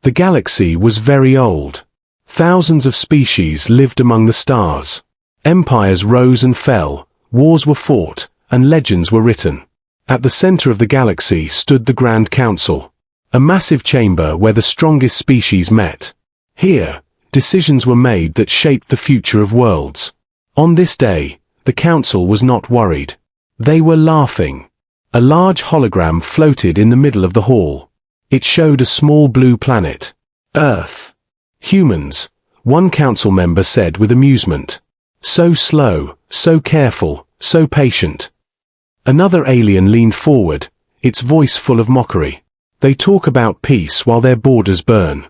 The galaxy was very old. Thousands of species lived among the stars. Empires rose and fell, wars were fought, and legends were written. At the center of the galaxy stood the Grand Council, a massive chamber where the strongest species met. Here, decisions were made that shaped the future of worlds. On this day, the Council was not worried. They were laughing. A large hologram floated in the middle of the hall. It showed a small blue planet. Earth. Humans, one council member said with amusement. So slow, so careful, so patient. Another alien leaned forward, its voice full of mockery. They talk about peace while their borders burn.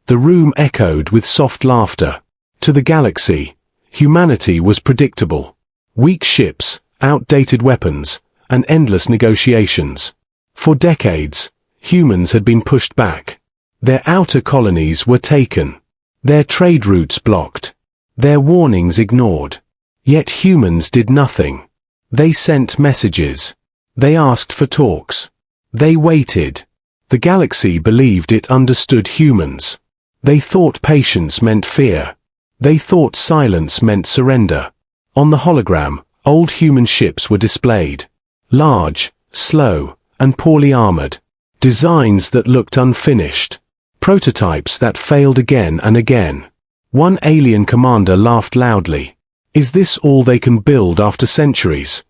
The room echoed with soft laughter. To the galaxy, humanity was predictable. Weak ships, outdated weapons, and endless negotiations. For decades, humans had been pushed back. Their outer colonies were taken. Their trade routes blocked. Their warnings ignored. Yet humans did nothing. They sent messages. They asked for talks. They waited. The galaxy believed it understood humans. They thought patience meant fear. They thought silence meant surrender. On the hologram, old human ships were displayed. Large, slow, and poorly armored. Designs that looked unfinished. Prototypes that failed again and again. One alien commander laughed loudly. Is this all they can build after centuries?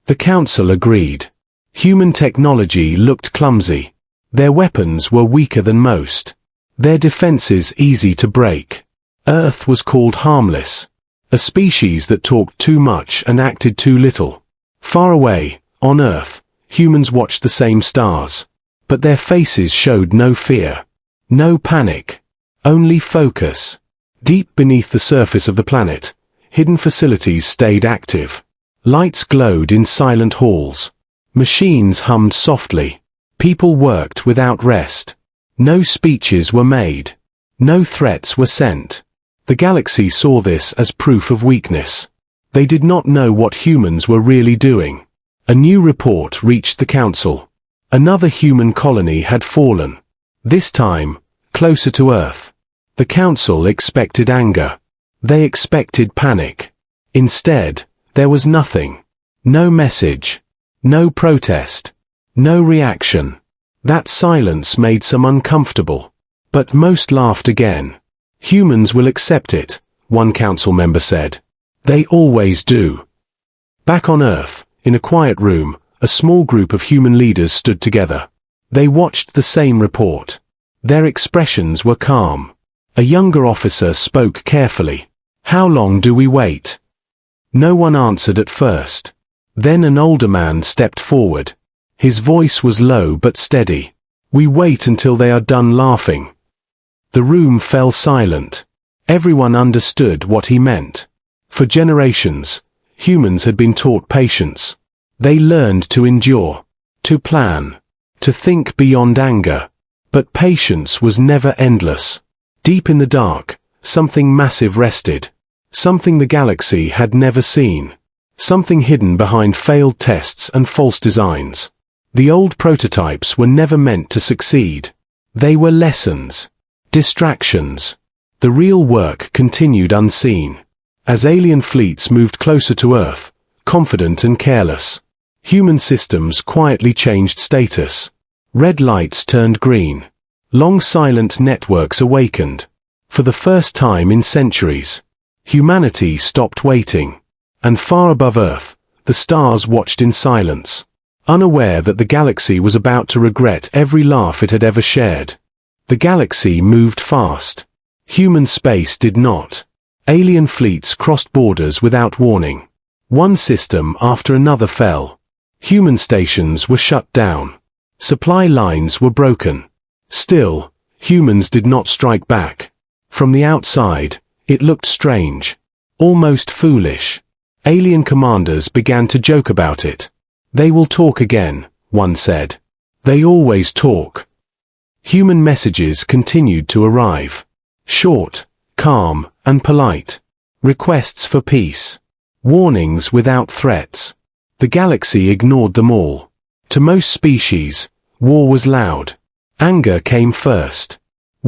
The council agreed. Human technology looked clumsy. Their weapons were weaker than most. Their defenses easy to break. Earth was called harmless. A species that talked too much and acted too little. Far away, on Earth, humans watched the same stars. But their faces showed no fear. No panic. Only focus. Deep beneath the surface of the planet, hidden facilities stayed active. Lights glowed in silent halls. Machines hummed softly. People worked without rest. No speeches were made. No threats were sent. The galaxy saw this as proof of weakness. They did not know what humans were really doing. A new report reached the council. Another human colony had fallen. This time, closer to Earth. The council expected anger. They expected panic. Instead, there was nothing. No message. No protest. No reaction. That silence made some uncomfortable. But most laughed again. Humans will accept it, one council member said. They always do. Back on Earth, in a quiet room, a small group of human leaders stood together. They watched the same report. Their expressions were calm. A younger officer spoke carefully. How long do we wait? No one answered at first. Then an older man stepped forward. His voice was low but steady. We wait until they are done laughing. The room fell silent. Everyone understood what he meant. For generations, humans had been taught patience. They learned to endure, to plan, to think beyond anger. But patience was never endless. Deep in the dark, something massive rested. Something the galaxy had never seen. Something hidden behind failed tests and false designs. The old prototypes were never meant to succeed. They were lessons. Distractions. The real work continued unseen. As alien fleets moved closer to Earth, confident and careless, human systems quietly changed status. Red lights turned green. Long silent networks awakened. For the first time in centuries, humanity stopped waiting. And far above Earth, the stars watched in silence, unaware that the galaxy was about to regret every laugh it had ever shared. The galaxy moved fast. Human space did not. Alien fleets crossed borders without warning. One system after another fell. Human stations were shut down. Supply lines were broken. Still, humans did not strike back. From the outside, it looked strange. Almost foolish. Alien commanders began to joke about it. They will talk again, one said. They always talk. Human messages continued to arrive. Short, calm, and polite. Requests for peace. Warnings without threats. The galaxy ignored them all. To most species, war was loud. Anger came first.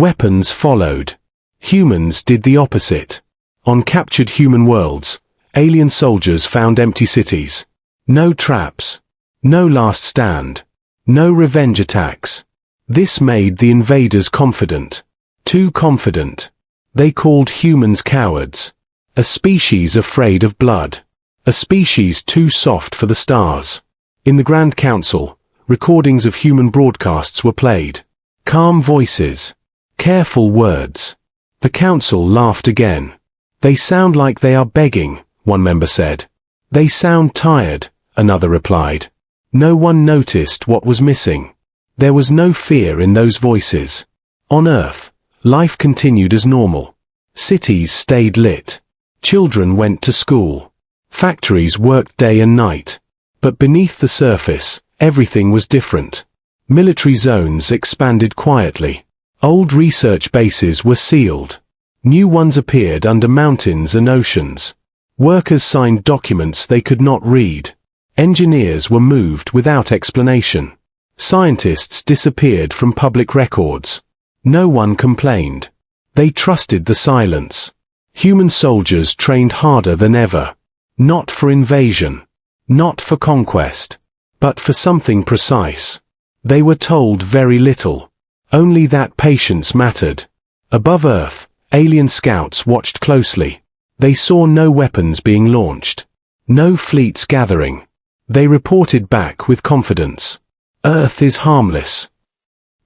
Weapons followed. Humans did the opposite. On captured human worlds, alien soldiers found empty cities. No traps. No last stand. No revenge attacks. This made the invaders confident. Too confident. They called humans cowards. A species afraid of blood. A species too soft for the stars. In the Grand Council, recordings of human broadcasts were played. Calm voices. Careful words. The council laughed again. They sound like they are begging, one member said. They sound tired, another replied. No one noticed what was missing. There was no fear in those voices. On Earth, life continued as normal. Cities stayed lit. Children went to school. Factories worked day and night. But beneath the surface, everything was different. Military zones expanded quietly. Old research bases were sealed. New ones appeared under mountains and oceans. Workers signed documents they could not read. Engineers were moved without explanation. Scientists disappeared from public records. No one complained. They trusted the silence. Human soldiers trained harder than ever. Not for invasion. Not for conquest. But for something precise. They were told very little. Only that patience mattered. Above Earth, alien scouts watched closely. They saw no weapons being launched. No fleets gathering. They reported back with confidence. Earth is harmless.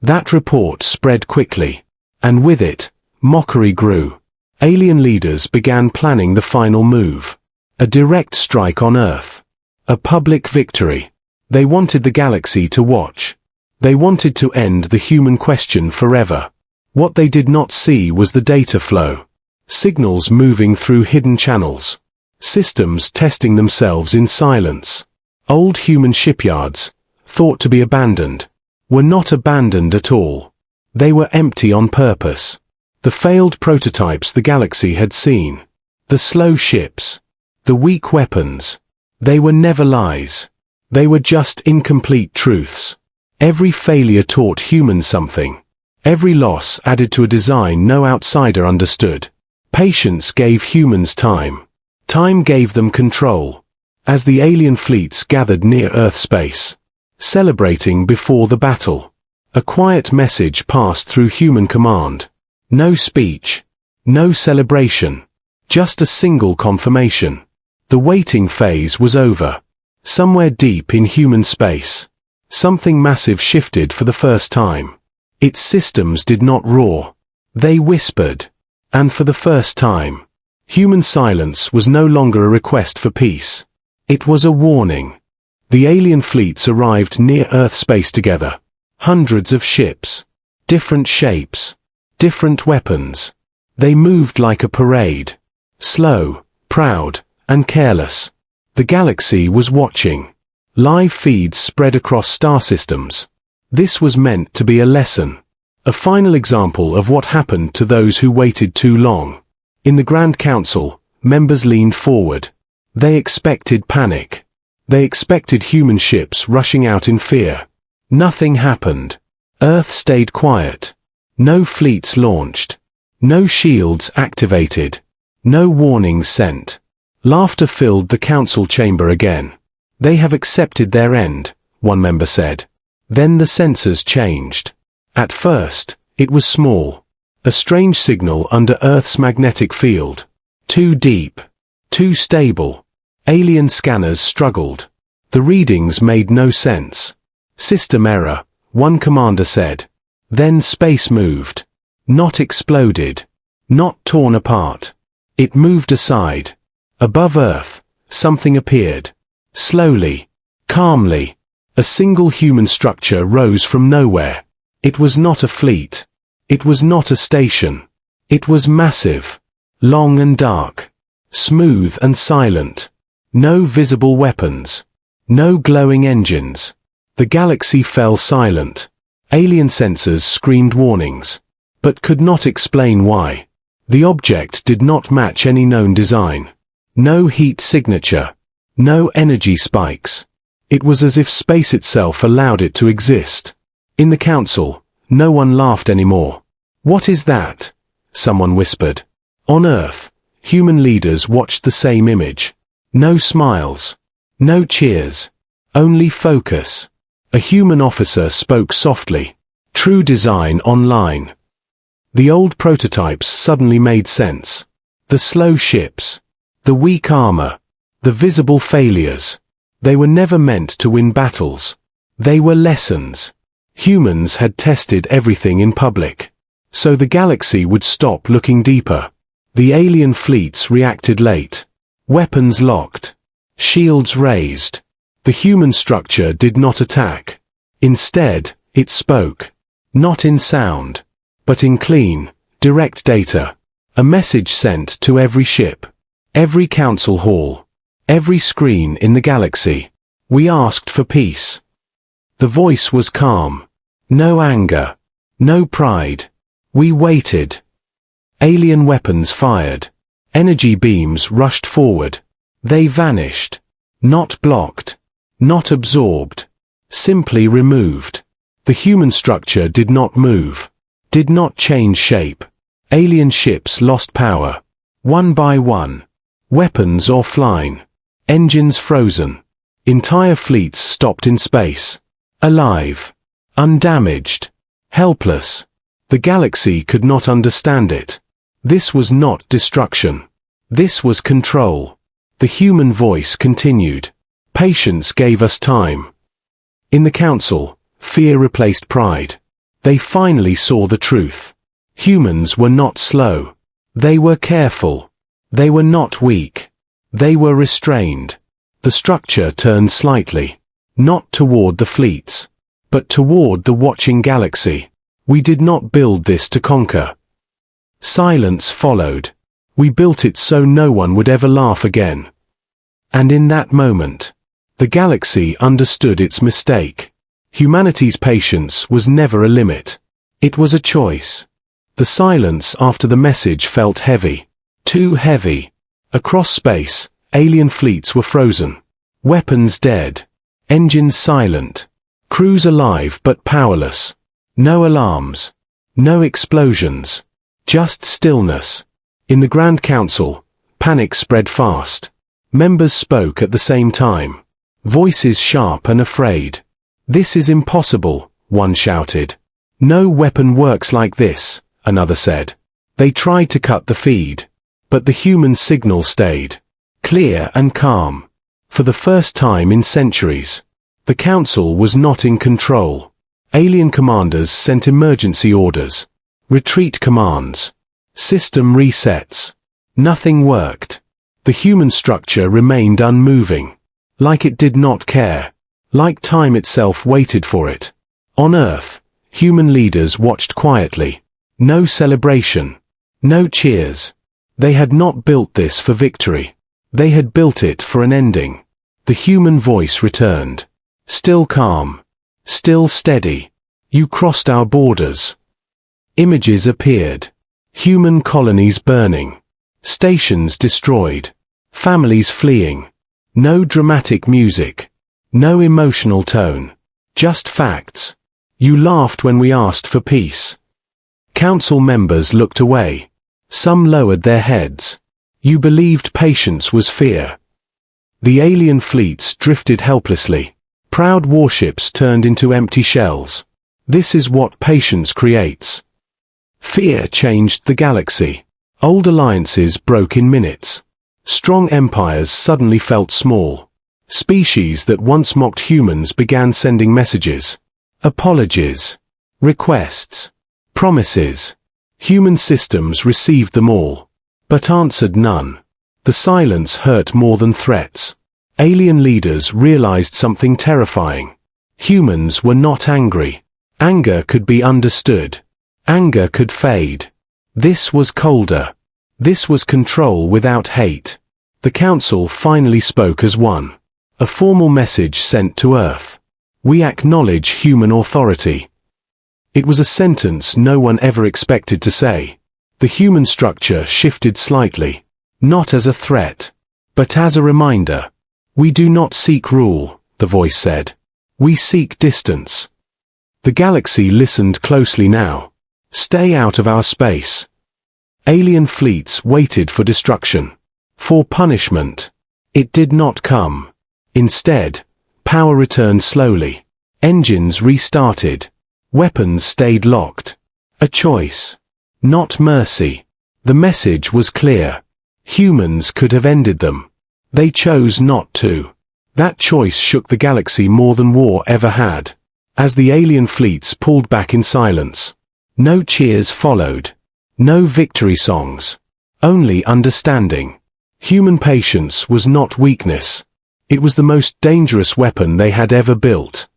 That report spread quickly. And with it, mockery grew. Alien leaders began planning the final move. A direct strike on Earth. A public victory. They wanted the galaxy to watch. They wanted to end the human question forever. What they did not see was the data flow. Signals moving through hidden channels. Systems testing themselves in silence. Old human shipyards, thought to be abandoned, were not abandoned at all. They were empty on purpose. The failed prototypes the galaxy had seen. The slow ships. The weak weapons. They were never lies. They were just incomplete truths. Every failure taught humans something. Every loss added to a design no outsider understood. Patience gave humans time. Time gave them control. As the alien fleets gathered near Earth space, celebrating before the battle, a quiet message passed through human command. No speech. No celebration. Just a single confirmation. The waiting phase was over. Somewhere deep in human space, something massive shifted for the first time. Its systems did not roar. They whispered. And for the first time, human silence was no longer a request for peace. It was a warning. The alien fleets arrived near Earth space together. Hundreds of ships. Different shapes. Different weapons. They moved like a parade. Slow, proud, and careless. The galaxy was watching. Live feeds spread across star systems. This was meant to be a lesson. A final example of what happened to those who waited too long. In the Grand Council, members leaned forward. They expected panic. They expected human ships rushing out in fear. Nothing happened. Earth stayed quiet. No fleets launched. No shields activated. No warnings sent. Laughter filled the council chamber again. They have accepted their end, one member said. Then the sensors changed. At first, it was small. A strange signal under Earth's magnetic field. Too deep. Too stable. Alien scanners struggled. The readings made no sense. System error, one commander said. Then space moved. Not exploded. Not torn apart. It moved aside. Above Earth, something appeared. Slowly. Calmly. A single human structure rose from nowhere. It was not a fleet. It was not a station. It was massive. Long and dark. Smooth and silent. No visible weapons. No glowing engines. The galaxy fell silent. Alien sensors screamed warnings, but could not explain why. The object did not match any known design. No heat signature. No energy spikes. It was as if space itself allowed it to exist. In the council, no one laughed anymore. "What is that?" someone whispered. On Earth, human leaders watched the same image. No smiles. No cheers. Only focus. A human officer spoke softly. "True design online." The old prototypes suddenly made sense. The slow ships. The weak armor. The visible failures. They were never meant to win battles. They were lessons. Humans had tested everything in public. So the galaxy would stop looking deeper. The alien fleets reacted late. Weapons locked. Shields raised. The human structure did not attack. Instead, it spoke. Not in sound, but in clean, direct data. A message sent to every ship. Every council hall. Every screen in the galaxy. We asked for peace. The voice was calm. No anger. No pride. We waited. Alien weapons fired. Energy beams rushed forward. They vanished. Not blocked. Not absorbed. Simply removed. The human structure did not move. Did not change shape. Alien ships lost power. One by one. Weapons offline. Engines frozen. Entire fleets stopped in space. Alive. Undamaged. Helpless. The galaxy could not understand it. This was not destruction. This was control. The human voice continued. Patience gave us time. In the council, fear replaced pride. They finally saw the truth. Humans were not slow. They were careful. They were not weak. They were restrained. The structure turned slightly. Not toward the fleets, but toward the watching galaxy. We did not build this to conquer. Silence followed. We built it so no one would ever laugh again. And in that moment, the galaxy understood its mistake. Humanity's patience was never a limit. It was a choice. The silence after the message felt heavy. Too heavy. Across space, alien fleets were frozen. Weapons dead. Engines silent. Crews alive but powerless. No alarms. No explosions. Just stillness. In the Grand Council, panic spread fast. Members spoke at the same time. Voices sharp and afraid. "This is impossible," one shouted. "No weapon works like this," another said. They tried to cut the feed. But the human signal stayed. Clear and calm. For the first time in centuries. The Council was not in control. Alien commanders sent emergency orders. Retreat commands. System resets. Nothing worked. The human structure remained unmoving. Like it did not care. Like time itself waited for it. On Earth, human leaders watched quietly. No celebration. No cheers. They had not built this for victory. They had built it for an ending. The human voice returned. Still calm. Still steady. "You crossed our borders." Images appeared. Human colonies burning. Stations destroyed. Families fleeing. No dramatic music. No emotional tone. Just facts. "You laughed when we asked for peace." Council members looked away. Some lowered their heads. You believed patience was fear. The alien fleets drifted helplessly. Proud warships turned into empty shells. This is what patience creates. Fear changed the galaxy. Old alliances broke in minutes. Strong empires suddenly felt small. Species that once mocked humans began sending messages. Apologies. Requests. Promises. Human systems received them all. But answered none. The silence hurt more than threats. Alien leaders realized something terrifying. Humans were not angry. Anger could be understood. Anger could fade. This was colder. This was control without hate. The Council finally spoke as one. A formal message sent to Earth. We acknowledge human authority. It was a sentence no one ever expected to say. The human structure shifted slightly. Not as a threat, but as a reminder. We do not seek rule, the voice said. We seek distance. The galaxy listened closely now. Stay out of our space. Alien fleets waited for destruction. For punishment. It did not come. Instead, power returned slowly. Engines restarted. Weapons stayed locked. A choice. Not mercy. The message was clear. Humans could have ended them. They chose not to. That choice shook the galaxy more than war ever had. As the alien fleets pulled back in silence. No cheers followed. No victory songs. Only understanding. Human patience was not weakness. It was the most dangerous weapon they had ever built.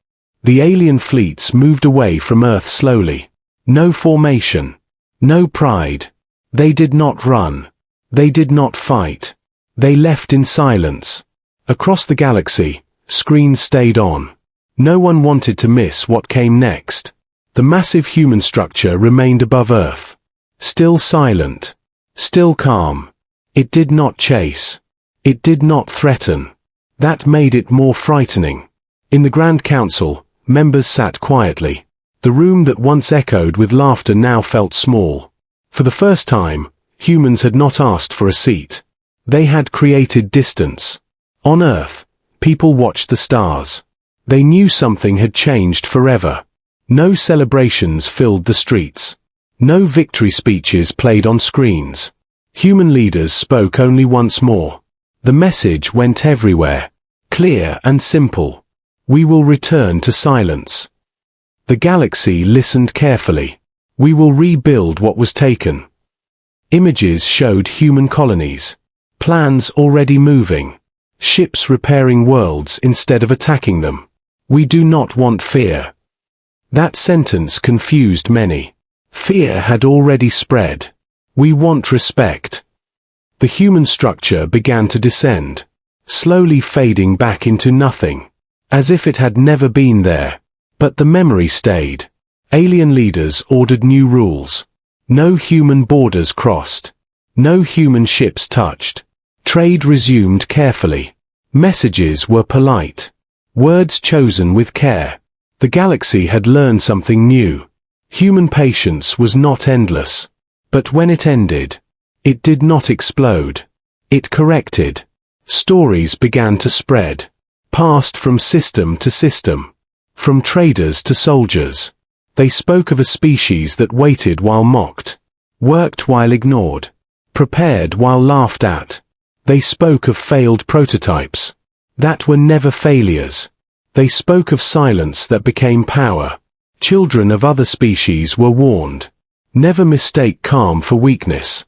The alien fleets moved away from Earth slowly. No formation. No pride. They did not run. They did not fight. They left in silence. Across the galaxy, screens stayed on. No one wanted to miss what came next. The massive human structure remained above Earth. Still silent. Still calm. It did not chase. It did not threaten. That made it more frightening. In the Grand Council, members sat quietly. The room that once echoed with laughter now felt small. For the first time, humans had not asked for a seat. They had created distance. On Earth, people watched the stars. They knew something had changed forever. No celebrations filled the streets. No victory speeches played on screens. Human leaders spoke only once more. The message went everywhere. Clear and simple. We will return to silence. The galaxy listened carefully. We will rebuild what was taken. Images showed human colonies. Plans already moving. Ships repairing worlds instead of attacking them. We do not want fear. That sentence confused many. Fear had already spread. We want respect. The human structure began to descend, slowly fading back into nothing, as if it had never been there. But the memory stayed. Alien leaders ordered new rules. No human borders crossed. No human ships touched. Trade resumed carefully. Messages were polite. Words chosen with care. The galaxy had learned something new. Human patience was not endless. But when it ended, it did not explode. It corrected. Stories began to spread. Passed from system to system. From traders to soldiers. They spoke of a species that waited while mocked. Worked while ignored. Prepared while laughed at. They spoke of failed prototypes. That were never failures. They spoke of silence that became power. Children of other species were warned. Never mistake calm for weakness.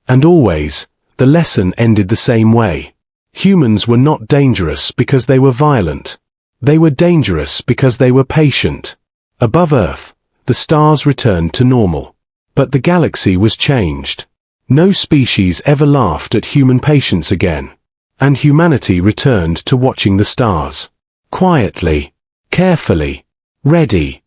And always, the lesson ended the same way. Humans were not dangerous because they were violent. They were dangerous because they were patient. Above Earth, the stars returned to normal. But the galaxy was changed. No species ever laughed at human patience again. And humanity returned to watching the stars. Quietly. Carefully. Ready.